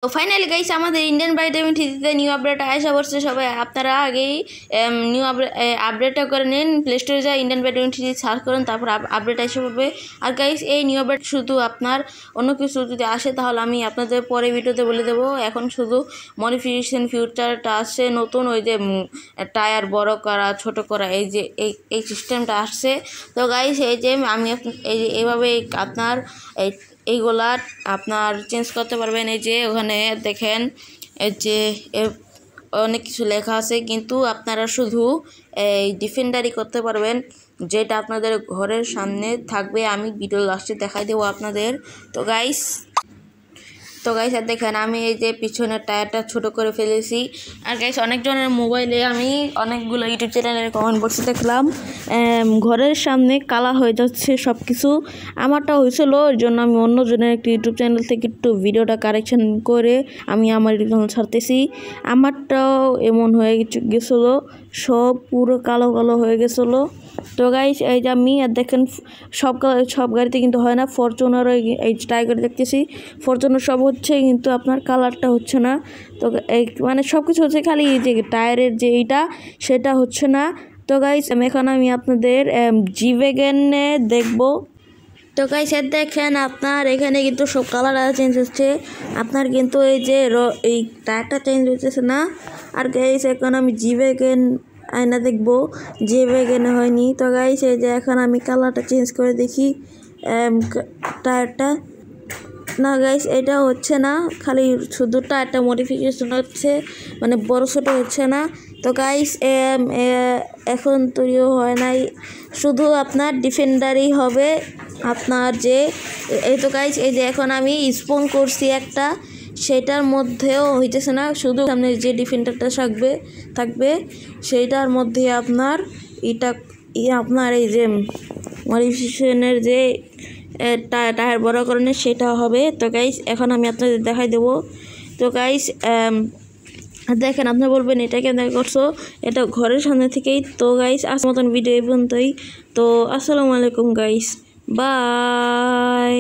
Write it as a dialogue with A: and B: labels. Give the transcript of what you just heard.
A: তো finally guys আমাদের Indian bike ডেভিনিটিতে new update আসা পড়ছে। সবাই আপনারা আগেই নিউ আপডেটটা করে নিন, প্লে স্টোরে যা ইন্ডিয়ান বাইক ডেভিনিটি সার্চ করুন, তারপর আপডেট এসে পড়বে। আর গাইস এই নিউ আপডেট শুধু আপনার অন্য কিছু যদি আসে তাহলে আমি আপনাদের পরে ভিডিওতে বলে দেবো। এখন শুধু মডিফিকেশন ফিউচারটা আসছে নতুন, ওই যে টায়ার বড় করা ছোট করা, এই যে এই সিস্টেমটা আসছে। তো গাইস এই যে আমি এই যে এইভাবে আপনার এইগুলা আপনার চেঞ্জ করতে পারবেন। এই যে ওখানে দেখেন এই যে অনেক কিছু লেখা আছে, কিন্তু আপনারা শুধু এই ডিফেন্ডারই করতে পারবেন, যেটা আপনাদের ঘরের সামনে থাকবে। আমি ভিডিও লাস্টে দেখাই দেবো আপনাদের। তো গাইস আর দেখেন আমি এই যে পিছনের টায়ারটা ছোট করে ফেলেছি। আর গাইস অনেকজনের মোবাইলে আমি অনেকগুলো ইউটিউব চ্যানেলের কমেন্ট বক্সে দেখলাম ঘরের সামনে কালা হয়ে যাচ্ছে সব কিছু। আমারটা হয়েছিল, ওই জন্য আমি অন্যজনের একটি ইউটিউব চ্যানেল থেকে একটু ভিডিওটা কারেকশন করে আমি আমার ইউটিউব চ্যানেল ছাড়তেছি। আমারটাও এমন হয়ে গেছিলো, সব পুরো কালো কালো হয়ে গেছিলো। তো গাইস এই যে আমি আর দেখেন সব গাড়িতে কিন্তু হয় না, ফরচুনার এই ট্রাই করে দেখতেছি, ফরচুনার সব হচ্ছে কিন্তু আপনার কালারটা হচ্ছে না। তো এই মানে সব কিছু হচ্ছে, খালি এই যে টায়ারের যে এইটা সেটা হচ্ছে না। তো গাইস এখন আমি আপনাদের জি ওয়াগনে দেখবো। তো গাইস দেখেন আপনার এখানে কিন্তু সব কালার চেঞ্জ হচ্ছে, আপনার কিন্তু এই যে এই টায়ারটা চেঞ্জ হচ্ছে না। আর গাইস এখন আমি জি ওয়াগন আয়না দেখবো, যে ওয়াগনে হয়নি। তো গাইস এই যে এখন আমি কালারটা চেঞ্জ করে দেখি টায়ারটা, না গাইস এটা হচ্ছে না, খালি শুধু টায়ারটা মডিফিকেশন হচ্ছে, মানে বড় ছোটো হচ্ছে না। তো গাইস এখন তৈরিও হয় নাই, শুধু আপনার ডিফেন্ডারই হবে আপনার যে এই। তো গাইস এই যে এখন আমি স্পন করছি একটা, সেটার মধ্যেও হইতেছে না, শুধু সামনে যে ডিফেন্ডারটা থাকবে সেইটার মধ্যে আপনার আপনার এই যে মডিফিকেশনের যে টায়ার বড় করণের সেটা হবে। তো গাইস এখন আমি আপনাদের দেখাই দেবো। তো গাইস দেখেন আপনি বলবেন এটা কেন করছো, এটা ঘরের সামনে থেকেই। তো গাইস আজ মতন ভিডিও এই পর্যন্তই। তো আসসালামু আলাইকুম গাইস, বাই।